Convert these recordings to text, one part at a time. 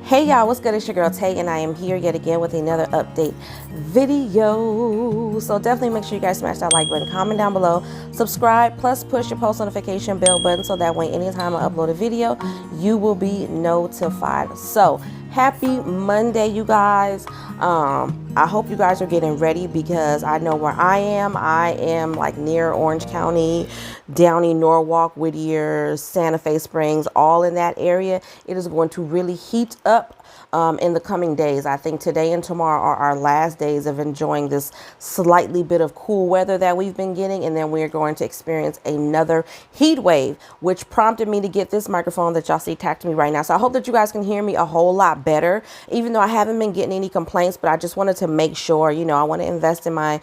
Hey y'all, what's good? It's your girl Tay, and I am here yet again with another update video. So definitely make sure you guys smash that like button, comment down below, subscribe, plus push your post notification bell button so that way anytime I upload a video, you will be notified. So happy Monday, you guys. I hope you guys are getting ready because I know where I am. I am like near Orange County, Downey, Norwalk, Whittier, Santa Fe Springs, all in that area. It is going to really heat up in the coming days. I think today and tomorrow are our last days of enjoying this slightly bit of cool weather that we've been getting, and then we're going to experience another heat wave, which prompted me to get this microphone that y'all see tacked to me right now. So I hope that you guys can hear me a whole lot better, even though I haven't been getting any complaints. But I just wanted to make sure, you know, I want to invest in my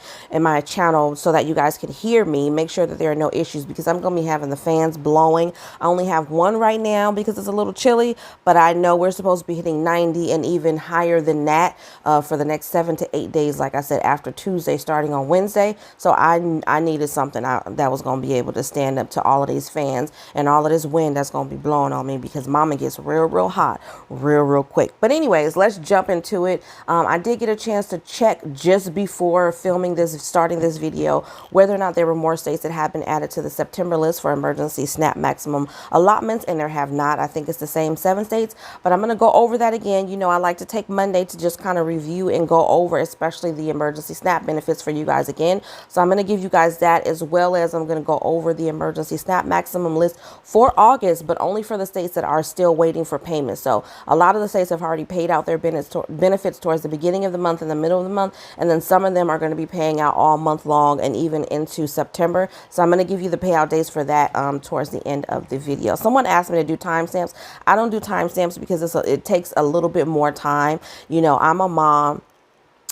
channel so that you guys can hear me, make sure that there are no issues, because I'm going to be having the fans blowing. I only have one right now because it's a little chilly, but I know we're supposed to be hitting 90 and even higher than that for the next 7 to 8 days, like I said, after Tuesday, starting on Wednesday. So I needed something that was going to be able to stand up to all of these fans and all of this wind that's going to be blowing on me, because mama gets real hot real quick. But anyways, let's jump into it. I did get a chance to check just before starting this video, whether or not there were more states that have been added to the September list for emergency SNAP maximum allotments, and there have not. I think it's the same 7 states, but I'm going to go over that again. You know, I like to take Monday to just kind of review and go over, especially the emergency SNAP benefits for you guys again. So I'm going to give you guys that, as well as I'm going to go over the emergency SNAP maximum list for August, but only for the states that are still waiting for payment. So a lot of the states have already paid out their benefits towards the beginning of the month and the middle of the month, and then some of them are going to be paying out all month long and even into September. So I'm going to give you the payout dates for that towards the end of the video. Someone asked me to do timestamps. I don't do timestamps because it takes a little bit more time. You know, I'm a mom,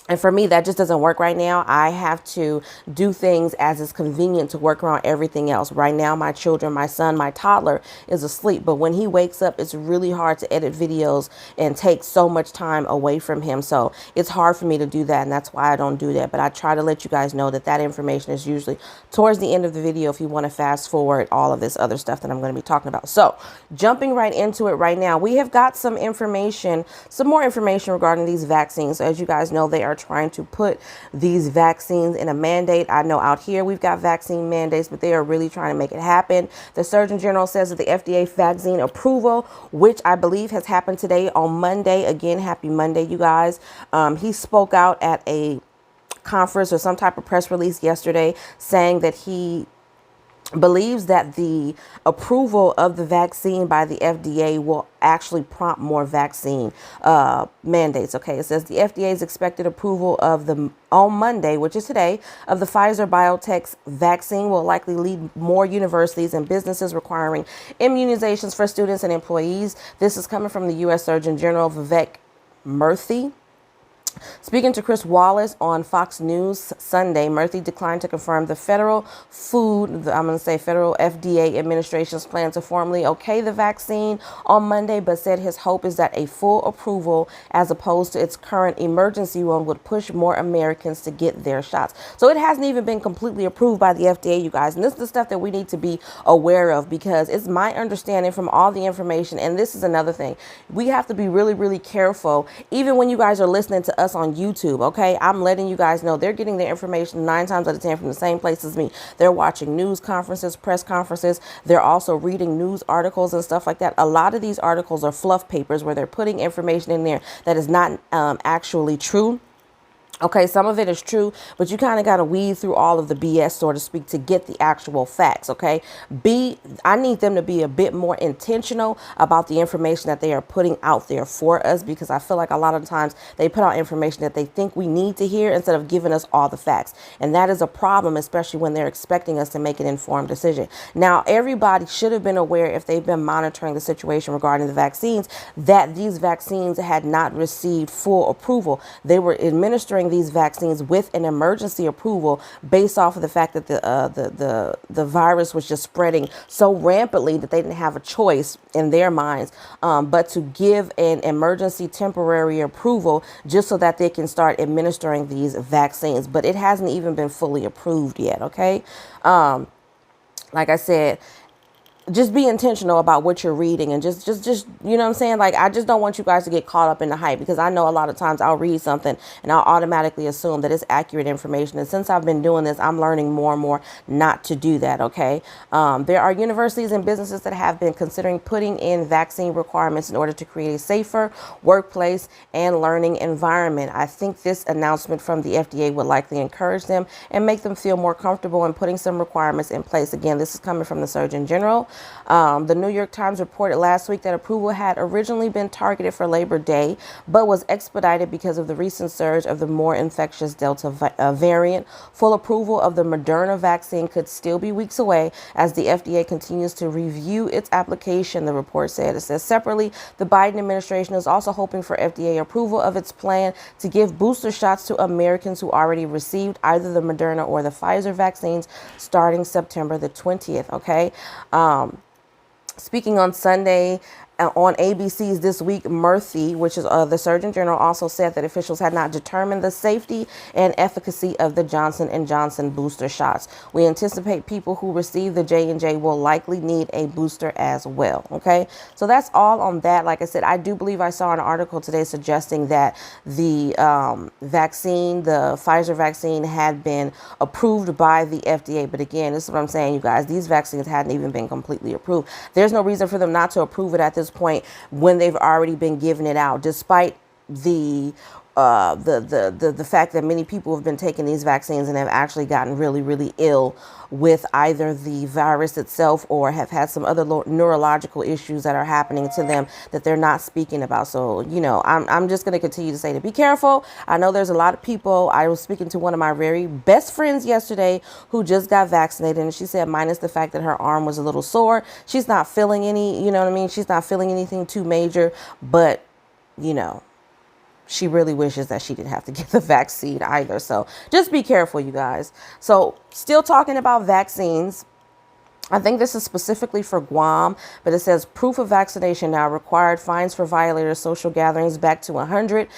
and for me, that just doesn't work right now. I have to do things as is convenient to work around everything else. Right now, my children, my son, my toddler is asleep. But when he wakes up, it's really hard to edit videos and take so much time away from him. So it's hard for me to do that, and that's why I don't do that. But I try to let you guys know that information is usually towards the end of the video if you want to fast forward all of this other stuff that I'm going to be talking about. So jumping right into it right now, we have got some more information regarding these vaccines. So as you guys know, they are trying to put these vaccines in a mandate. I know out here we've got vaccine mandates, but they are really trying to make it happen. The Surgeon General says that the FDA vaccine approval, which I believe has happened today on Monday. Again, happy Monday, you guys. He spoke out at a conference or some type of press release yesterday saying that he believes that the approval of the vaccine by the FDA will actually prompt more vaccine mandates. Okay, it says the FDA's expected approval on Monday, which is today, of the Pfizer BioNTech's vaccine will likely lead more universities and businesses requiring immunizations for students and employees. This is coming from the U.S. Surgeon General Vivek Murthy. Speaking to Chris Wallace on Fox News Sunday, Murthy declined to confirm the federal FDA administration's plan to formally okay the vaccine on Monday, but said his hope is that a full approval, as opposed to its current emergency one, would push more Americans to get their shots. So it hasn't even been completely approved by the FDA, you guys. And this is the stuff that we need to be aware of, because it's my understanding from all the information. And this is another thing. We have to be really careful, even when you guys are listening to us on YouTube. Okay, I'm letting you guys know they're getting their information 9 times out of 10 from the same place as me. They're watching news conferences, press conferences. They're also reading news articles and stuff like that. A lot of these articles are fluff papers where they're putting information in there that is not actually true. Okay, some of it is true, but you kind of got to weed through all of the BS, so to speak, to get the actual facts, okay? I need them to be a bit more intentional about the information that they are putting out there for us, because I feel like a lot of times they put out information that they think we need to hear instead of giving us all the facts. And that is a problem, especially when they're expecting us to make an informed decision. Now, everybody should have been aware, if they've been monitoring the situation regarding the vaccines, that these vaccines had not received full approval. They were administering these vaccines with an emergency approval based off of the fact that the virus was just spreading so rampantly that they didn't have a choice in their minds but to give an emergency temporary approval just so that they can start administering these vaccines. But it hasn't even been fully approved yet. Okay, like I said, just be intentional about what you're reading, and just you know what I'm saying? Like, I just don't want you guys to get caught up in the hype, because I know a lot of times I'll read something and I'll automatically assume that it's accurate information. And since I've been doing this, I'm learning more and more not to do that. Okay. There are universities and businesses that have been considering putting in vaccine requirements in order to create a safer workplace and learning environment. I think this announcement from the FDA would likely encourage them and make them feel more comfortable in putting some requirements in place. Again, this is coming from the Surgeon General. The New York Times reported last week that approval had originally been targeted for Labor Day, but was expedited because of the recent surge of the more infectious Delta variant. Full approval of the Moderna vaccine could still be weeks away as the FDA continues to review its application, the report said. It says separately, the Biden administration is also hoping for FDA approval of its plan to give booster shots to Americans who already received either the Moderna or the Pfizer vaccines starting September the 20th. Okay. Speaking on Sunday on ABC's This Week, Murthy, which is the Surgeon General, also said that officials had not determined the safety and efficacy of the Johnson & Johnson booster shots. We anticipate people who receive the J&J will likely need a booster as well. Okay, so that's all on that. Like I said, I do believe I saw an article today suggesting that the vaccine, the Pfizer vaccine, had been approved by the FDA. But again, this is what I'm saying, you guys, these vaccines hadn't even been completely approved. There's no reason for them not to approve it at this point when they've already been giving it out, despite the fact that many people have been taking these vaccines and have actually gotten really ill with either the virus itself or have had some other neurological issues that are happening to them that they're not speaking about. So, you know, I'm just going to continue to say to be careful. I know there's a lot of people. I was speaking to one of my very best friends yesterday who just got vaccinated, and she said minus the fact that her arm was a little sore, she's not feeling any, you know what I mean? She's not feeling anything too major, but, you know, she really wishes that she didn't have to get the vaccine either. So just be careful, you guys. So still talking about vaccines. I think this is specifically for Guam, but it says proof of vaccination now required, fines for violators, social gatherings back to 100.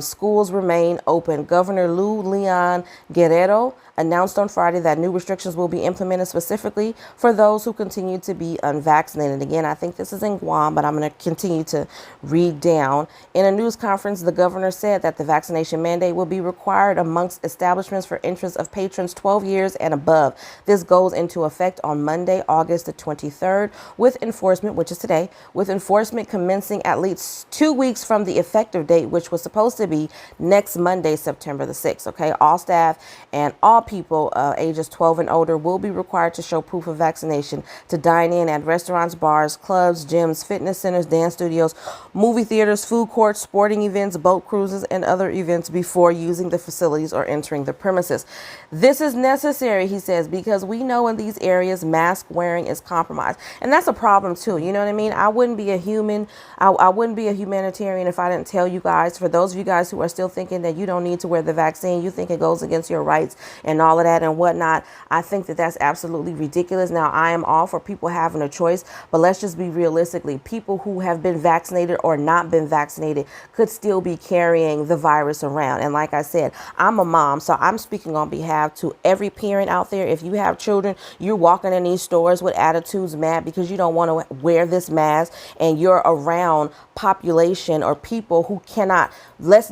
Schools remain open. Governor Lou Leon Guerrero announced on Friday that new restrictions will be implemented specifically for those who continue to be unvaccinated. Again, I think this is in Guam, but I'm going to continue to read down. In a news conference, the governor said that the vaccination mandate will be required amongst establishments for entrance of patrons 12 years and above. This goes into effect on Monday, August the 23rd, with enforcement, which is today, with enforcement commencing at least 2 weeks from the effective date, which was supposed to be next Monday, September the 6th. Okay, all staff and all people ages 12 and older will be required to show proof of vaccination to dine in at restaurants, bars, clubs, gyms, fitness centers, dance studios, movie theaters, food courts, sporting events, boat cruises, and other events before using the facilities or entering the premises. This is necessary, he says, because we know in these areas mask wearing is compromised. And that's a problem too. You know what I mean? I wouldn't be a human. I wouldn't be a humanitarian if I didn't tell you guys, for those of you guys who are still thinking that you don't need to wear the vaccine, you think it goes against your rights and all of that and whatnot. I think that that's absolutely ridiculous. Now, I am all for people having a choice, but let's just be realistically, people who have been vaccinated or not been vaccinated could still be carrying the virus around. And like I said, I'm a mom, so I'm speaking on behalf to every parent out there. If you have children, you're walking in these stores with attitudes mad because you don't want to wear this mask, and you're around population or people who cannot. Let's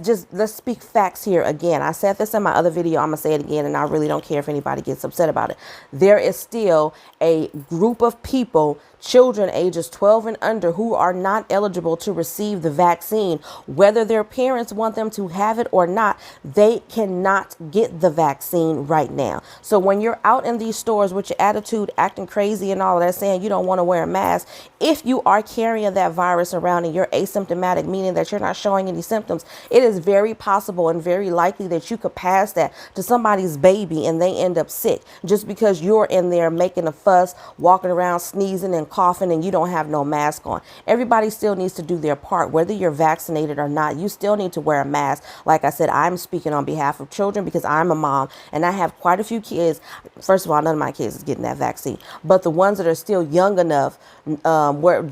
speak facts here. Again, I said this in my other video, I'm gonna say it again, and I really don't care if anybody gets upset about it. There is still a group of people, children ages 12 and under, who are not eligible to receive the vaccine. Whether their parents want them to have it or not, they cannot get the vaccine right now. So when you're out in these stores with your attitude acting crazy and all of that, saying you don't want to wear a mask, if you are carrying that virus around and you're asymptomatic, meaning that you're not showing any symptoms, it is very possible and very likely that you could pass that to somebody's baby and they end up sick just because you're in there making a fuss, walking around sneezing and coughing, and you don't have no mask on. Everybody still needs to do their part, whether you're vaccinated or not. You still need to wear a mask. Like I said, I'm speaking on behalf of children because I'm a mom and I have quite a few kids. First of all, none of my kids is getting that vaccine, but the ones that are still young enough, where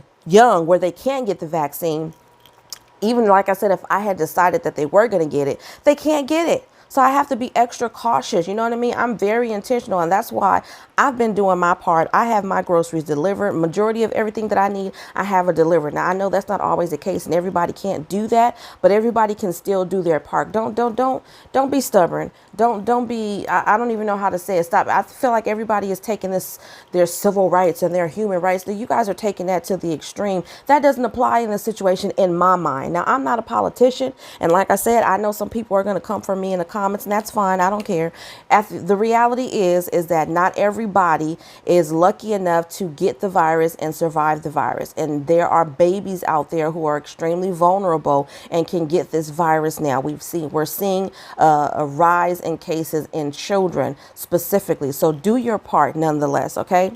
they can get the vaccine, even like I said, if I had decided that they were going to get it, they can't get it. So I have to be extra cautious. You know what I mean? I'm very intentional, and that's why I've been doing my part. I have my groceries delivered. Majority of everything that I need, I have it delivered. Now I know that's not always the case, and everybody can't do that, but everybody can still do their part. Don't be stubborn. Don't be. I don't even know how to say it. Stop. I feel like everybody is taking their civil rights and their human rights. You guys are taking that to the extreme. That doesn't apply in this situation in my mind. Now I'm not a politician, and like I said, I know some people are going to come for me in the comments, and that's fine. I don't care. The reality is that not everybody is lucky enough to get the virus and survive the virus. And there are babies out there who are extremely vulnerable and can get this virus now. We're seeing a rise in cases in children specifically. So do your part nonetheless, okay?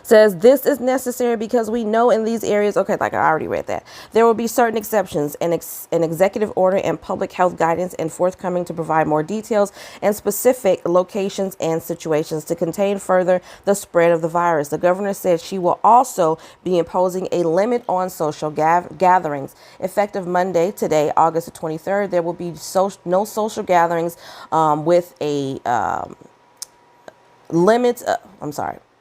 Says this is necessary because we know in these areas, okay, like I already read that, there will be certain exceptions, an executive order and public health guidance and forthcoming to provide more details and specific locations and situations to contain further the spread of the virus. The governor said she will also be imposing a limit on social gatherings. Effective Monday, today, August the 23rd, there will be no social gatherings with a limit.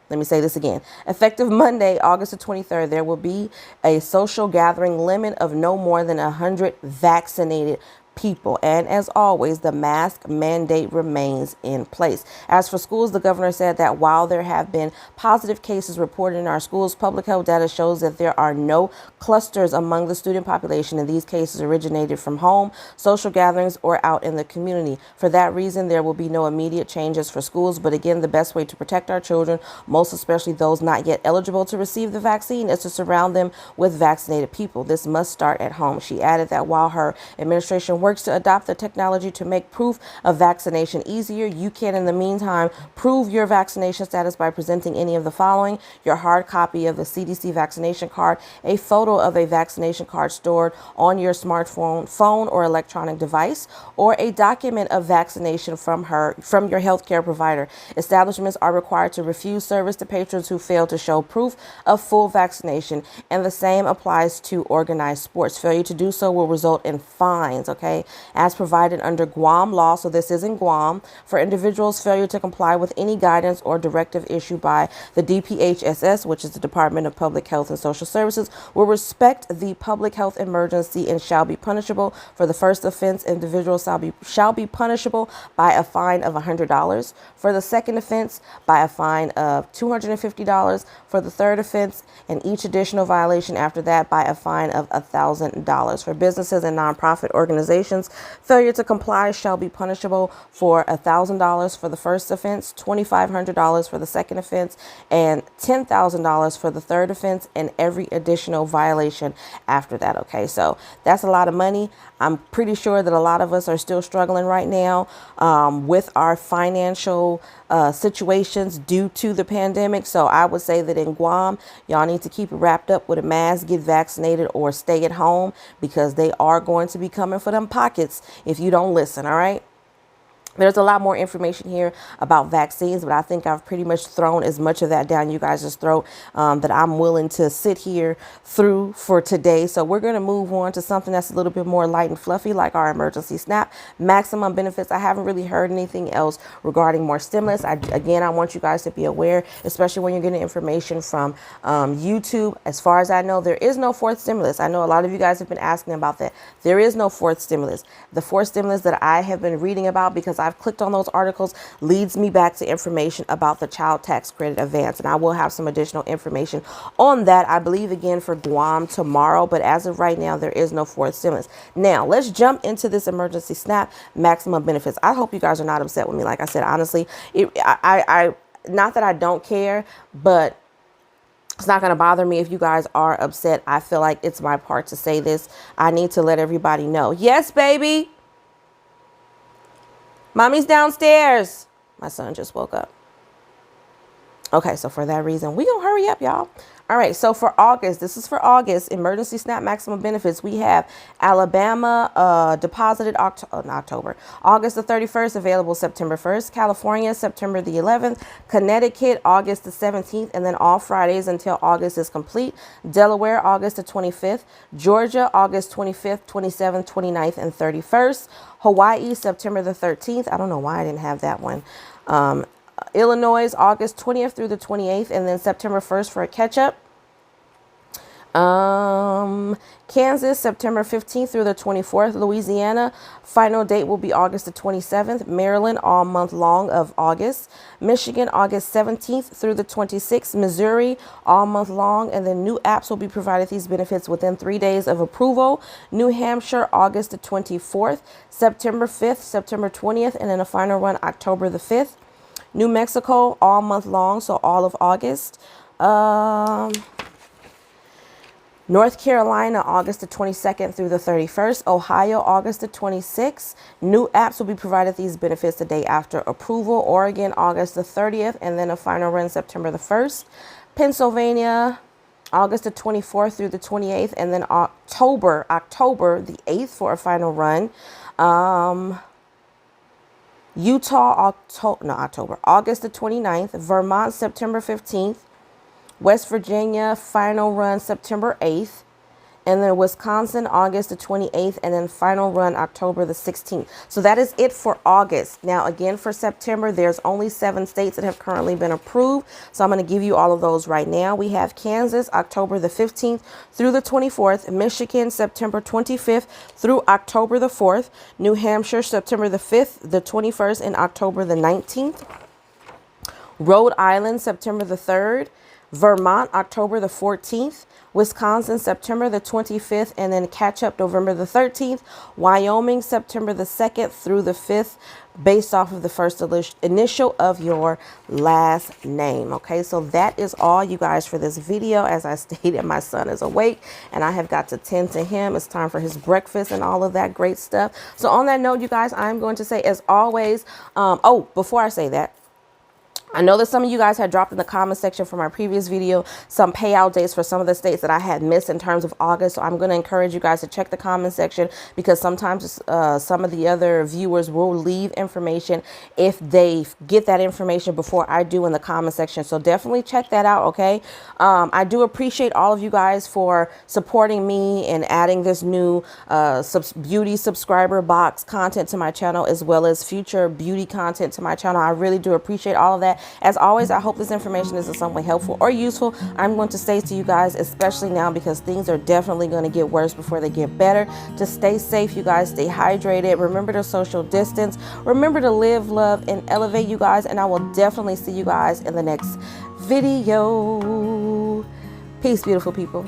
Let me say this again. Effective Monday, August the 23rd, there will be a social gathering limit of no more than 100 vaccinated people. And as always, the mask mandate remains in place. As for schools, the governor said that while there have been positive cases reported in our schools, public health data shows that there are no clusters among the student population, and these cases originated from home, social gatherings, or out in the community. For that reason, there will be no immediate changes for schools. But again, the best way to protect our children, most especially those not yet eligible to receive the vaccine, is to surround them with vaccinated people. This must start at home. She added that while her administration works to adopt the technology to make proof of vaccination easier, you can in the meantime prove your vaccination status by presenting any of the following: your hard copy of the CDC vaccination card, a photo of a vaccination card stored on your smartphone, phone, or electronic device, or a document of vaccination from your healthcare provider. Establishments are required to refuse service to patrons who fail to show proof of full vaccination, and the same applies to organized sports. Failure to do so will result in fines, okay, as provided under Guam law. So this is in Guam. For individuals, failure to comply with any guidance or directive issued by the DPHSS, which is the Department of Public Health and Social Services, will respect the public health emergency and shall be punishable. For the first offense, individuals shall be punishable by a fine of $100. For the second offense, by a fine of $250. For the third offense and each additional violation after that, by a fine of $1,000. For businesses and nonprofit organizations, failure to comply shall be punishable for $1,000 for the first offense, $2,500 for the second offense, and $10,000 for the third offense, and every additional violation after that. Okay, so that's a lot of money. I'm pretty sure that a lot of us are still struggling right now with our financial situations due to the pandemic. So I would say that in Guam, y'all need to keep it wrapped up with a mask, get vaccinated, or stay at home, because they are going to be coming for them pockets if you don't listen. All right. There's a lot more information here about vaccines, but I think I've pretty much thrown as much of that down you guys' throat that I'm willing to sit here through for today. So we're going to move on to something that's a little bit more light and fluffy, like our emergency SNAP maximum benefits. I haven't really heard anything else regarding more stimulus. Again, I want you guys to be aware, especially when you're getting information from YouTube. As far as I know, there is no fourth stimulus. I know a lot of you guys have been asking about that. There is no fourth stimulus. The fourth stimulus that I have been reading about, because I've clicked on those articles, leads me back to information about the child tax credit advance. And I will have some additional information on that, I believe, again, for Guam tomorrow. But as of right now, there is no fourth stimulus. Now, let's jump into this emergency SNAP maximum benefits. I hope you guys are not upset with me. Like I said, honestly, not that I don't care, but it's not going to bother me if you guys are upset. I feel like it's my part to say this. I need to let everybody know. Yes, baby. Mommy's downstairs. My son just woke up. Okay, so for that reason, we gonna hurry up, y'all. All right, so for August, this is for August, emergency SNAP maximum benefits. We have Alabama deposited October, August the 31st, available September 1st, California, September the 11th, Connecticut, August the 17th, and then all Fridays until August is complete. Delaware, August the 25th, Georgia, August 25th, 27th, 29th, and 31st, Hawaii, September the 13th. I don't know why I didn't have that one. Illinois, August 20th through the 28th, and then September 1st for a catch-up. Kansas, September 15th through the 24th. Louisiana, final date will be August the 27th. Maryland, all month long of August. Michigan, August 17th through the 26th. Missouri, all month long. And then new apps will be provided these benefits within 3 days of approval. New Hampshire, August the 24th. September 5th, September 20th, and then a final run October the 5th. New Mexico, all month long, so all of August. North Carolina, August the 22nd through the 31st. Ohio, August the 26th. New apps will be provided these benefits the day after approval. Oregon, August the 30th, and then a final run September the 1st. Pennsylvania, August the 24th through the 28th, and then October the 8th for a final run. Utah, August the 29th, Vermont, September 15th, West Virginia, final run September 8th, and then Wisconsin, August the 28th, and then final run October the 16th. So that is it for August. Now, again, for September, there's only 7 states that have currently been approved. So I'm going to give you all of those right now. We have Kansas, October the 15th through the 24th, Michigan, September 25th through October the 4th, New Hampshire, September the 5th, the 21st, and October the 19th, Rhode Island, September the 3rd, Vermont, October the 14th, Wisconsin, September the 25th, and then catch up November the 13th, Wyoming, September the 2nd through the 5th, based off of the first initial of your last name. Okay, so that is all, you guys, for this video. As I stated, my son is awake and I have got to tend to him. It's time for his breakfast and all of that great stuff. So on that note, you guys, I'm going to say, as always, before I say that, I know that some of you guys had dropped in the comment section from my previous video some payout dates for some of the states that I had missed in terms of August. So I'm going to encourage you guys to check the comment section, because sometimes some of the other viewers will leave information if they get that information before I do in the comment section. So definitely check that out, okay? I do appreciate all of you guys for supporting me and adding this new beauty subscriber box content to my channel, as well as future beauty content to my channel. I really do appreciate all of that. As always, I hope this information is in some way helpful or useful. I'm going to say to you guys, especially now, because things are definitely going to get worse before they get better, to stay safe, you guys. Stay hydrated. Remember to social distance. Remember to live, love, and elevate, you guys. And I will definitely see you guys in the next video. Peace, beautiful people.